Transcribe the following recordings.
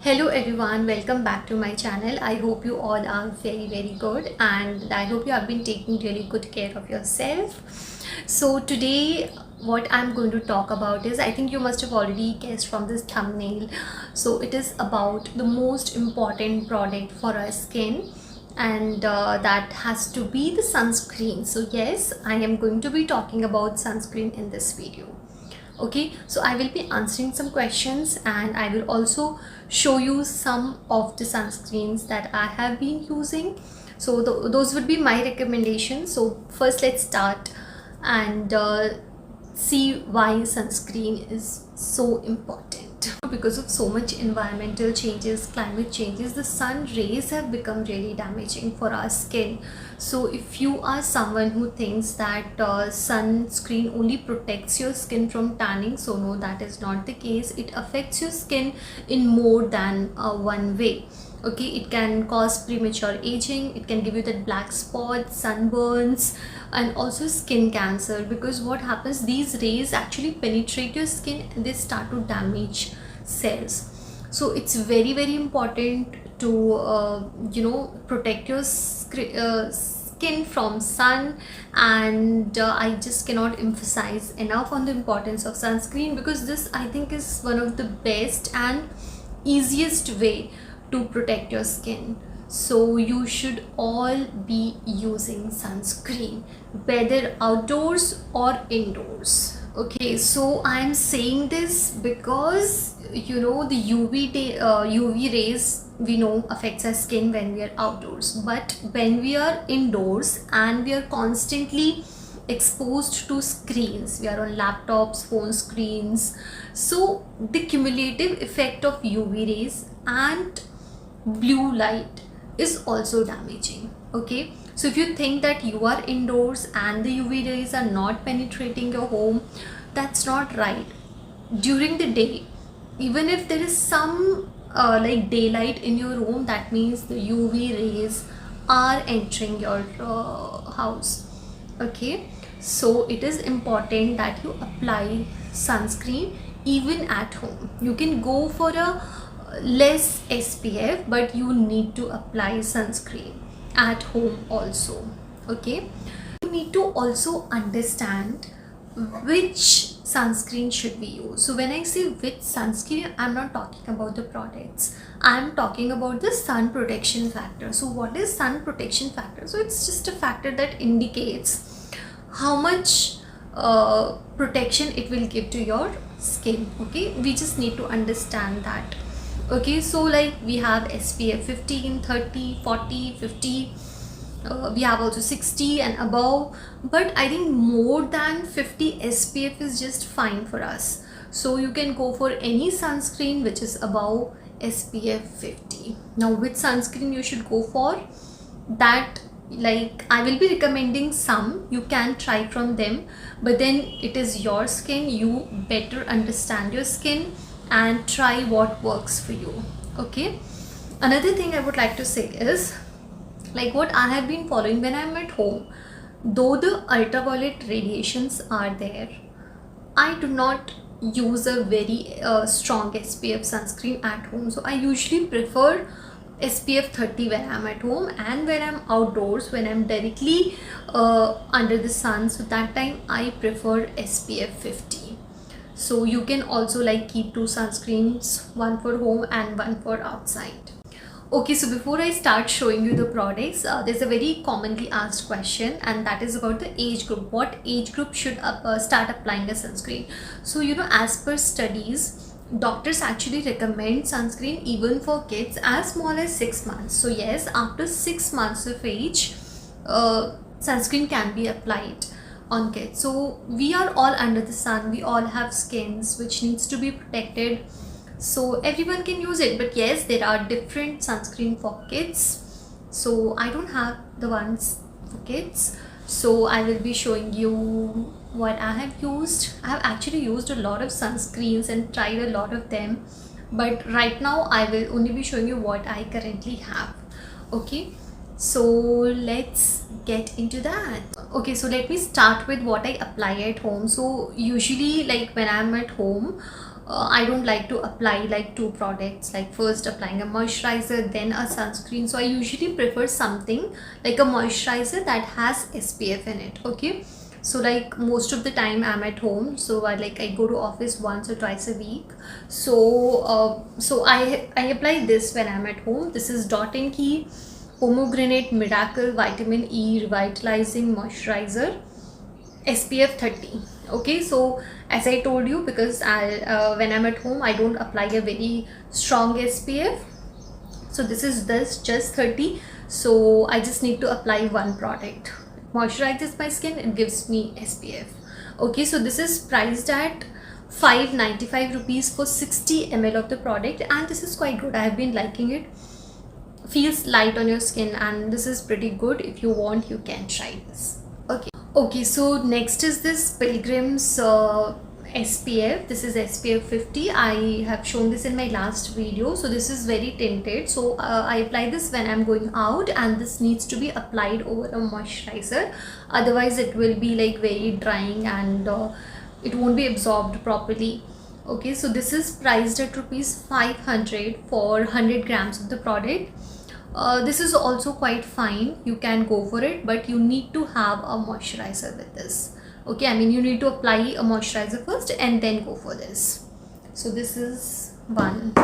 Hello everyone, welcome back to my channel. I hope you all are very good and I hope you have been taking really good care of yourself. So today what I'm going to talk about is, I think you must have already guessed from this thumbnail, so it is about the most important product for our skin, and that has to be the sunscreen. So yes, I am going to be talking about sunscreen in this video. Okay, so I will be answering some questions and I will also show you some of the sunscreens that I have been using. So those would be my recommendations. So first let's start and see why sunscreen is so important. Because of so much environmental changes, climate changes, the sun rays have become really damaging for our skin. So if you are someone who thinks that sunscreen only protects your skin from tanning, so no, that is not the case. It affects your skin in more than one way. Okay, it can cause premature aging, it can give you that black spots, sunburns, and also skin cancer. Because what happens, these rays actually penetrate your skin and they start to damage cells. So it's very important to protect your skin from sun, and I just cannot emphasize enough on the importance of sunscreen, because this, I think, is one of the best and easiest way to protect your skin. So you should all be using sunscreen, whether outdoors or indoors. Okay, so I'm saying this because the UV rays, we know, affects our skin when we are outdoors, but when we are indoors and we are constantly exposed to screens, we are on laptops, phone screens, so the cumulative effect of UV rays and blue light is also damaging. Okay, so if you think that you are indoors and the UV rays are not penetrating your home, that's not right. During the day, even if there is some like daylight in your room, that means the UV rays are entering your house. Okay, so it is important that you apply sunscreen even at home. You can go for a less SPF, but you need to apply sunscreen at home also. Okay, you need to also understand which sunscreen should we use. So when I say which sunscreen, I'm not talking about the products, I'm talking about the sun protection factor. So what is sun protection factor? So it's just a factor that indicates how much protection it will give to your skin. Okay, we just need to understand that. Okay, so like we have SPF 15, 30, 40, 50, we have also 60 and above, but I think more than 50 SPF is just fine for us. So you can go for any sunscreen which is above SPF 50. Now which sunscreen you should go for, that, like, I will be recommending some, you can try from them, but then it is your skin, you better understand your skin and try what works for you. Okay, another thing I would like to say is, like, what I have been following when I'm at home, though the ultraviolet radiations are there, I do not use a very strong SPF sunscreen at home. So I usually prefer SPF 30 when I'm at home, and when I'm outdoors, when I'm directly under the sun, so that time I prefer SPF 50. So you can also like keep two sunscreens, one for home and one for outside. Okay, so before I start showing you the products, there's a very commonly asked question, and that is about the age group. What age group should start applying a sunscreen? So as per studies, doctors actually recommend sunscreen even for kids as small as 6 months. So yes, after 6 months of age, sunscreen can be applied on kids. So we are all under the sun, we all have skins which needs to be protected, so everyone can use it. But yes, there are different sunscreen for kids, so I don't have the ones for kids, so I will be showing you what I have used. I have actually used a lot of sunscreens and tried a lot of them, but right now I will only be showing you what I currently have. Okay, so let's get into that. Okay, so let me start with what I apply at home. So usually, like, when I'm at home, I don't like to apply like two products, like first applying a moisturizer then a sunscreen. So I usually prefer something like a moisturizer that has SPF in it. Okay, so like most of the time I'm at home, so I go to office once or twice a week. So I apply this when I'm at home. This is Dot & Key Pomegranate Miracle Vitamin E Revitalizing Moisturizer, SPF 30. Okay, so as I told you, because when I'm at home I don't apply a very strong SPF, so this is just 30. So I just need to apply one product, moisturizes my skin, it gives me SPF. Okay, so this is priced at 595 rupees for 60 ml of the product, and this is quite good. I have been liking it. Feels light on your skin, and this is pretty good. If you want, you can try this. Okay, so next is this Pilgrims SPF. This is SPF 50. I have shown this in my last video. So this is very tinted. So I apply this when I'm going out, and this needs to be applied over a moisturizer. Otherwise it will be like very drying, and it won't be absorbed properly. Okay, so this is priced at rupees 500 for 100 grams of the product. This is also quite fine, you can go for it, but you need to have a moisturizer with this. Okay, I mean you need to apply a moisturizer first and then go for this. So this is one.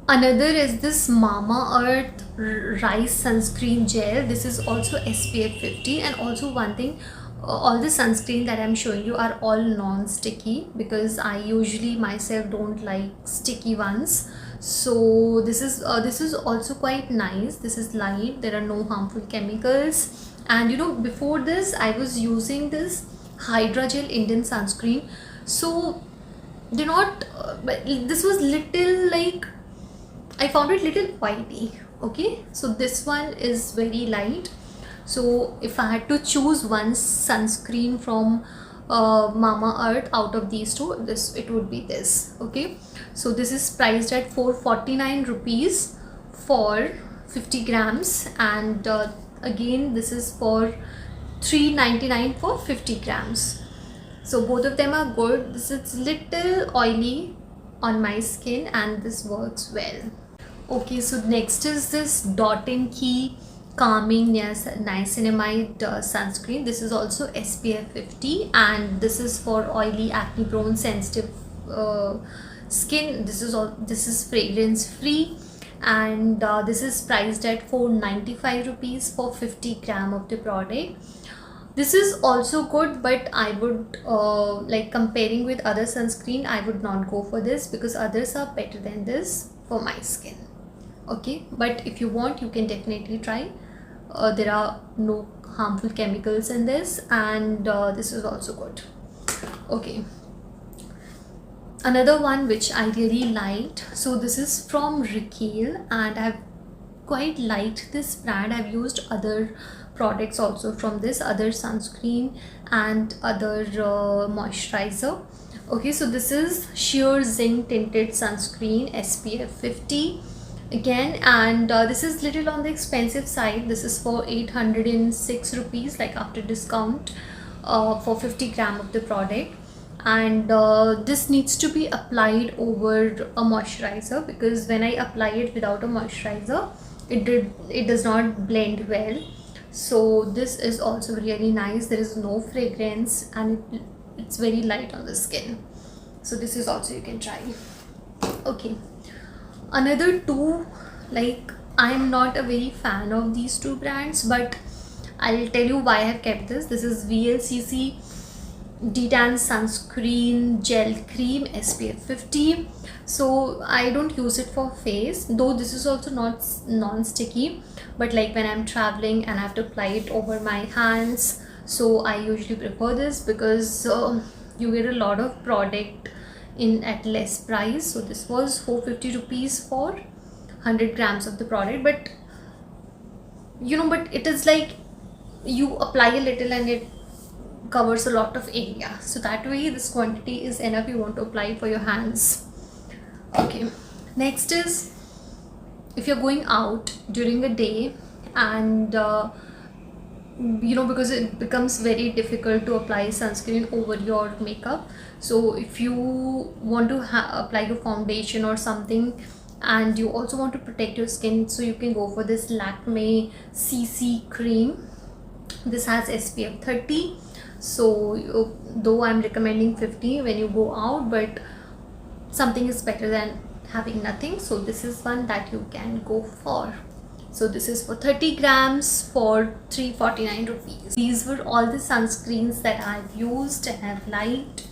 Another is this Mamaearth rice sunscreen gel. This is also SPF 50, and also one thing, all the sunscreen that I'm showing you are all non-sticky, because I usually myself don't like sticky ones. So this is also quite nice. This is light, there are no harmful chemicals. And you know, before this I was using this Hydrogel Indian sunscreen, so they're not but this was little like, I found it little whitey. Okay, so this one is very light. So if I had to choose one sunscreen from Mamaearth out of these two, it would be this. Okay, so this is priced at 449 rupees for 50 grams, and again this is for 399 for 50 grams. So both of them are good. This is little oily on my skin, and this works well. Okay, so next is this Dot & Key Calming Niacinamide Sunscreen. This is also SPF 50, and this is for oily, acne prone, sensitive skin. This is fragrance free, and this is priced at 495 rupees for 50 gram of the product. This is also good, but I would like, comparing with other sunscreen, I would not go for this, because others are better than this for my skin. Okay, but if you want, you can definitely try. There are no harmful chemicals in this, and this is also good. Okay, another one which I really liked, so this is from Requil, and I've quite liked this brand. I've used other products also from this, other sunscreen and other moisturizer. Okay, so this is Sheer Zinc Tinted Sunscreen SPF 50 again, and this is little on the expensive side. This is for 806 rupees, like after discount, for 50 gram of the product. And this needs to be applied over a moisturizer, because when I apply it without a moisturizer, it does not blend well. So this is also really nice. There is no fragrance, and it's very light on the skin. So this is also, you can try. Okay, another two, like, I'm not a very fan of these two brands, but I'll tell you why I have kept this. This is Vlcc Detan Sunscreen Gel Cream SPF 50. So I don't use it for face, though this is also not non-sticky, but like when I'm traveling and I have to apply it over my hands, so I usually prefer this, because you get a lot of product in at less price. So this was 450 rupees for 100 grams of the product, but you know, but it is like you apply a little and it covers a lot of area, so that way this quantity is enough. You want to apply for your hands. Okay, next is, if you're going out during the day and because it becomes very difficult to apply sunscreen over your makeup. So if you want to apply your foundation or something and you also want to protect your skin, so you can go for this Lakme CC cream. This has SPF 30, so though I'm recommending 50 when you go out, but something is better than having nothing, so this is one that you can go for. So this is for 30 grams for 349 rupees. These were all the sunscreens that I've used and I've liked,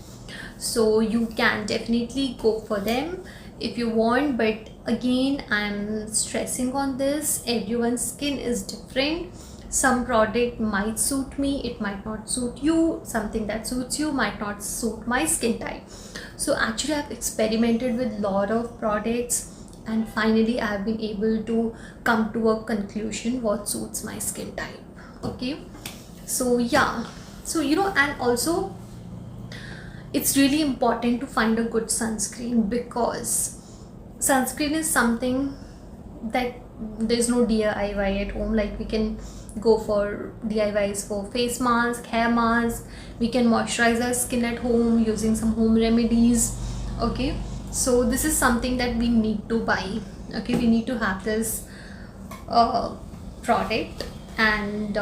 so you can definitely go for them if you want. But again, I'm stressing on this, everyone's skin is different. Some product might suit me, it might not suit you. Something that suits you might not suit my skin type. So actually I've experimented with a lot of products and finally I've been able to come to a conclusion what suits my skin type. Okay, so yeah, so and also it's really important to find a good sunscreen, because sunscreen is something that there's no DIY at home. Like we can go for DIYs for face mask, hair mask, we can moisturize our skin at home using some home remedies. Okay, so this is something that we need to buy. Okay, we need to have this product, and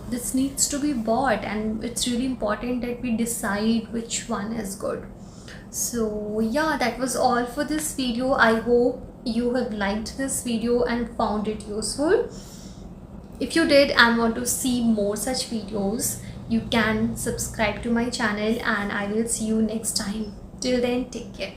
this needs to be bought, and it's really important that we decide which one is good. So yeah, that was all for this video. I hope you have liked this video and found it useful. If you did and want to see more such videos, you can subscribe to my channel, and I will see you next time. Till then, take care.